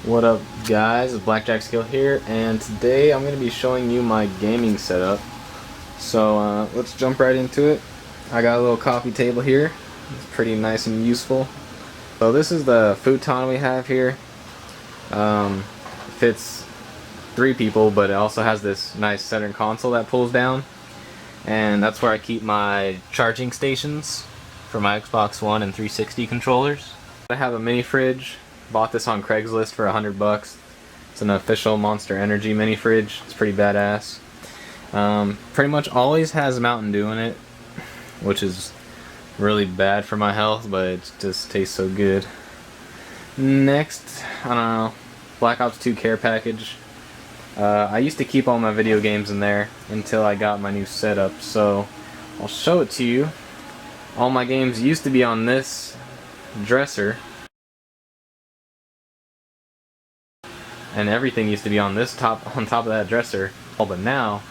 What up guys, it's Blackjack Skill here, and today I'm going to be showing you my gaming setup. So let's jump right into it. I got a little coffee table here. It's pretty nice and useful. So this is the futon we have here. It fits 3 people, but it also has this nice center console that pulls down. And that's where I keep my charging stations for my Xbox One and 360 controllers. I have a mini fridge. Bought this on Craigslist for $100. It's an official Monster Energy mini fridge. It's pretty badass. Pretty much always has Mountain Dew in it, which is really bad for my health, but it just tastes so good. Next, I don't know, Black Ops 2 care package. I used to keep all my video games in there until I got my new setup, so I'll show it to you. All my games used to be on this dresser, and everything used to be on top of that dresser. But now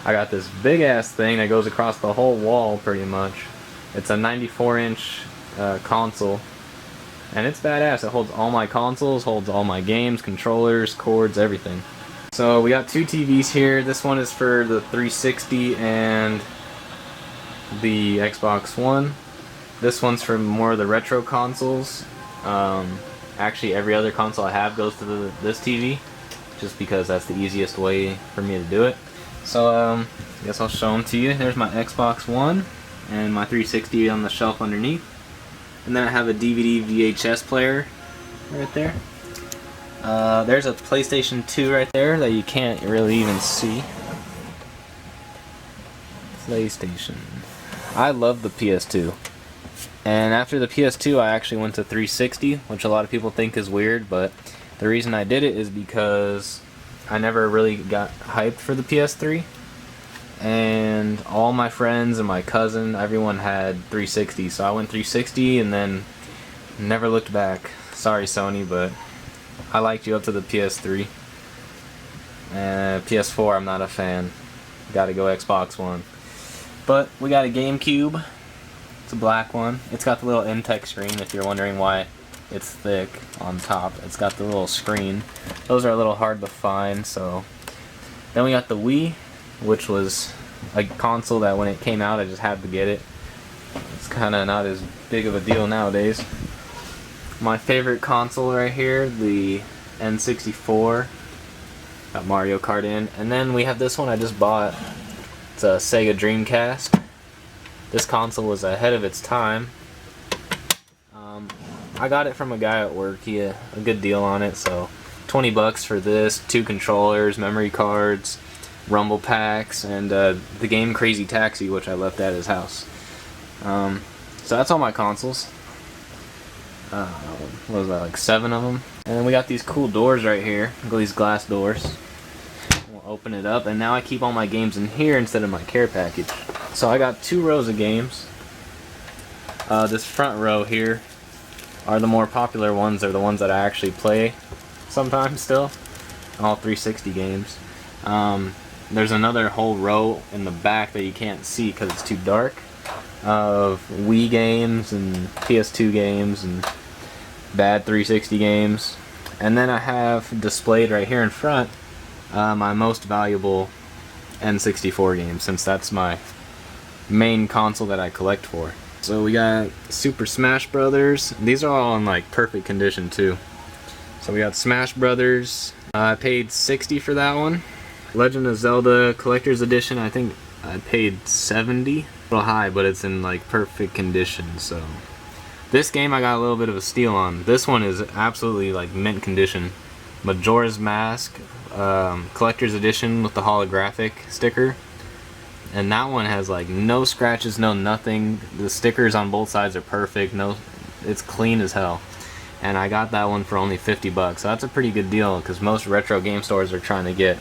I got this big ass thing that goes across the whole wall pretty much. It's a 94-inch console, and it's badass. It holds all my consoles, holds all my games, controllers, cords, everything. So we got 2 TVs here. This one is for the 360 and the Xbox One. This one's for more of the retro consoles. Actually, every other console I have goes to this TV, just because that's the easiest way for me to do it. So I guess I'll show them to you. There's my Xbox One and my 360 on the shelf underneath. And then I have a DVD VHS player right there. There's a PlayStation 2 right there that you can't really even see. PlayStation. I love the PS2. And after the PS2 I actually went to 360, which a lot of people think is weird, but the reason I did it is because I never really got hyped for the PS3. And all my friends and my cousin, everyone had 360, so I went 360 and then never looked back. Sorry Sony, but I liked you up to the PS3. And PS4 I'm not a fan. Gotta go Xbox One. But we got a GameCube. It's a black one. It's got the little Intech screen, if you're wondering why it's thick on top. It's got the little screen. Those are a little hard to find, so. Then we got the Wii, which was a console that when it came out I just had to get it. It's kinda not as big of a deal nowadays. My favorite console right here, the N64. Got Mario Kart in. And then we have this one I just bought. It's a Sega Dreamcast. This console was ahead of its time. I got it from a guy at work. He had a good deal on it, so $20 for this, 2 controllers, memory cards, rumble packs, and the game Crazy Taxi, which I left at his house. So that's all my consoles. What was that, like 7 of them? And then we got these cool doors right here. These glass doors. We'll open it up, and now I keep all my games in here instead of my care package. So I got 2 rows of games. This front row here are the more popular ones. They're the ones that I actually play sometimes still. All 360 games. There's another whole row in the back that you can't see because it's too dark, of Wii games and PS2 games and bad 360 games. And then I have displayed right here in front my most valuable N64 games, since that's my main console that I collect for. So we got Super Smash Brothers. These are all in like perfect condition too. So we got Smash Brothers. I paid $60 for that one. Legend of Zelda Collector's Edition, I think I paid $70. A little high, but it's in like perfect condition. So this game I got a little bit of a steal on. This one is absolutely like mint condition. Majora's Mask Collector's Edition with the holographic sticker. And that one has like no scratches, no nothing. The stickers on both sides are perfect. It's clean as hell. And I got that one for only $50. So that's a pretty good deal, because most retro game stores are trying to get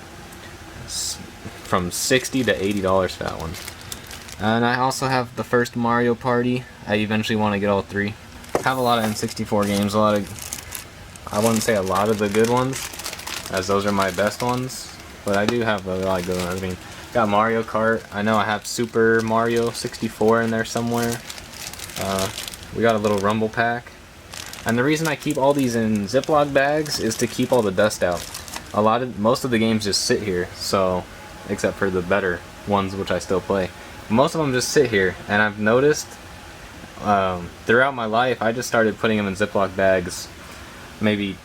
from $60 to $80 for that one. And I also have the first Mario Party. I eventually want to get all 3. I have a lot of N64 games. I wouldn't say a lot of the good ones, as those are my best ones, but I do have a lot of good ones. I mean, got Mario Kart. I know I have Super Mario 64 in there somewhere. We got a little rumble pack. And the reason I keep all these in Ziploc bags is to keep all the dust out. Most of the games just sit here, so, except for the better ones which I still play. Most of them just sit here, and I've noticed throughout my life, I just started putting them in Ziploc bags maybe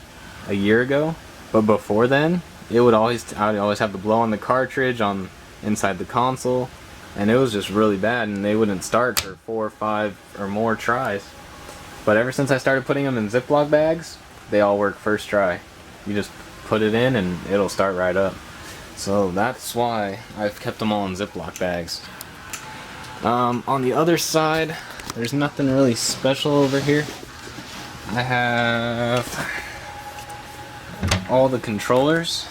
a year ago, but before then, I'd always have to blow on the cartridge on inside the console, and it was just really bad, and they wouldn't start for 4 or 5 or more tries. But ever since I started putting them in Ziploc bags, they all work first try. You just put it in and it'll start right up. So that's why I've kept them all in Ziploc bags. On the other side, there's nothing really special over here. I have all the controllers.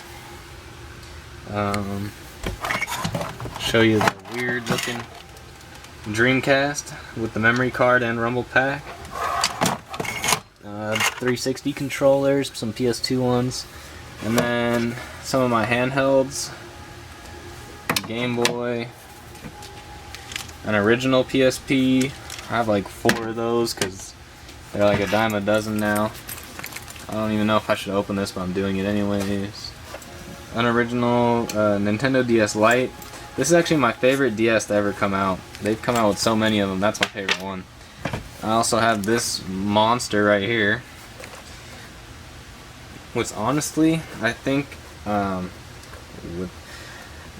Show you the weird looking Dreamcast with the memory card and rumble pack. 360 controllers, some PS2 ones, and then some of my handhelds, Game Boy, an original PSP. I have like 4 of those because they're like a dime a dozen now. I don't even know if I should open this, but I'm doing it anyways. An original Nintendo DS Lite. This is actually my favorite DS to ever come out. They've come out with so many of them. That's my favorite one. I also have this monster right here, which honestly, I think, I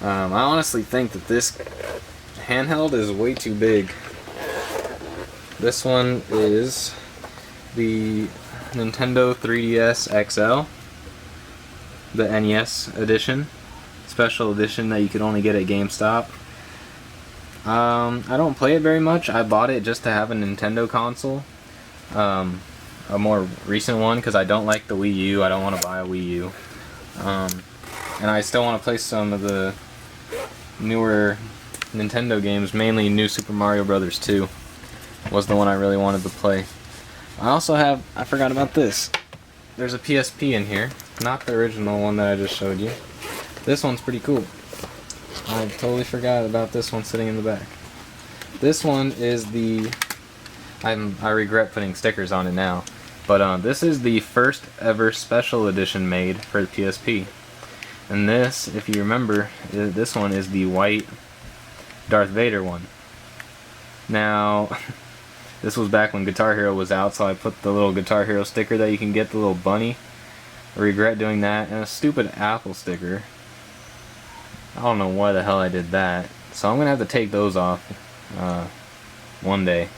honestly think that this handheld is way too big. This one is the Nintendo 3DS XL, the NES edition, special edition that you could only get at GameStop. I don't play it very much. I bought it just to have a Nintendo console, a more recent one, because I don't like the Wii U. I don't want to buy a Wii U, and I still want to play some of the newer Nintendo games. Mainly New Super Mario Bros. 2 was the one I really wanted to play. I also have, I forgot about this. There's a PSP in here, not the original one that I just showed you. This one's pretty cool. I totally forgot about this one sitting in the back. This one is the... I regret putting stickers on it now. But this is the first ever special edition made for the PSP. And this, if you remember, this one is the white Darth Vader one. Now, this was back when Guitar Hero was out, so I put the little Guitar Hero sticker that you can get, the little bunny. I regret doing that, and a stupid Apple sticker. I don't know why the hell I did that. So I'm going to have to take those off one day.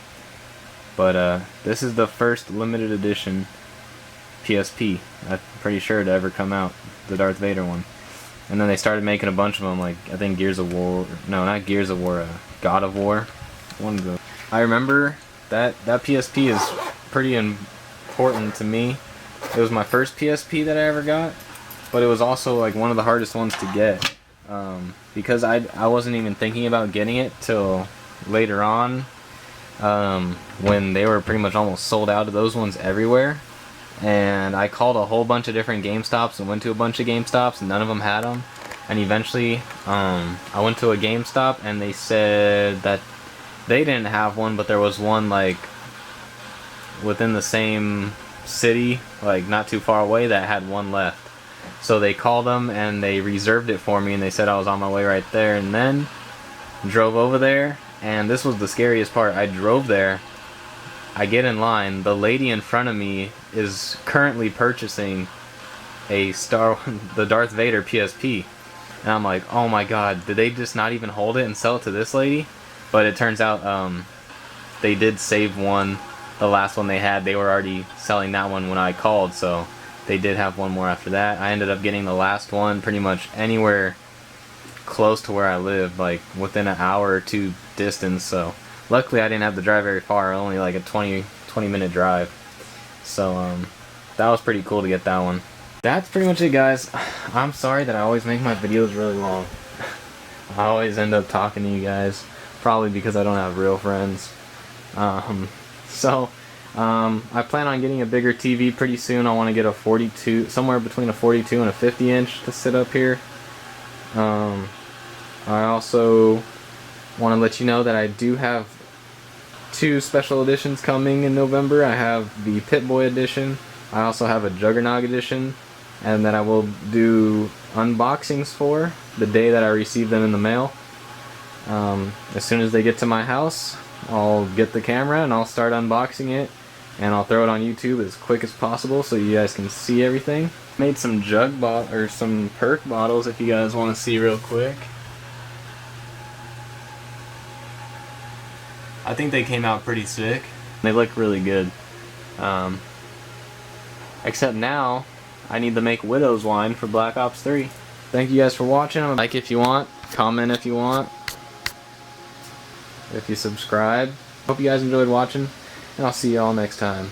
But this is the first limited edition PSP, I'm pretty sure, to ever come out. The Darth Vader one. And then they started making a bunch of them, like, I think Gears of War. No, not Gears of War, God of War. One of those. I remember that PSP is pretty important to me. It was my first PSP that I ever got. But it was also like one of the hardest ones to get. Because I wasn't even thinking about getting it till later on, when they were pretty much almost sold out of those ones everywhere, and I called a whole bunch of different GameStops and went to a bunch of GameStops and none of them had them, and eventually I went to a GameStop and they said that they didn't have one, but there was one like within the same city, like not too far away, that had one left. So they called them and they reserved it for me, and they said I was on my way right there, and then drove over there. And this was the scariest part. I drove there, I get in line, the lady in front of me is currently purchasing the Darth Vader PSP. And I'm like, oh my god, did they just not even hold it and sell it to this lady? But it turns out they did save one, the last one they had. They were already selling that one when I called, so they did have one more after that. I ended up getting the last one pretty much anywhere close to where I lived, like within an hour or two distance. So luckily I didn't have to drive very far, only like a 20 minute drive. So that was pretty cool to get that one. That's pretty much it, guys. I'm sorry that I always make my videos really long. I always end up talking to you guys, probably because I don't have real friends. I plan on getting a bigger TV pretty soon. I want to get a 42, somewhere between a 42 and a 50 inch to sit up here. I also want to let you know that I do have 2 special editions coming in November. I have the Pip-Boy edition. I also have a Juggernog edition, and that I will do unboxings for the day that I receive them in the mail. As soon as they get to my house, I'll get the camera and I'll start unboxing it, and I'll throw it on YouTube as quick as possible so you guys can see everything. Made some some perk bottles if you guys want to see real quick. I think they came out pretty sick. They look really good. Except now, I need to make Widow's Wine for Black Ops 3. Thank you guys for watching. Like if you want, comment if you want, if you subscribe. Hope you guys enjoyed watching, and I'll see you all next time.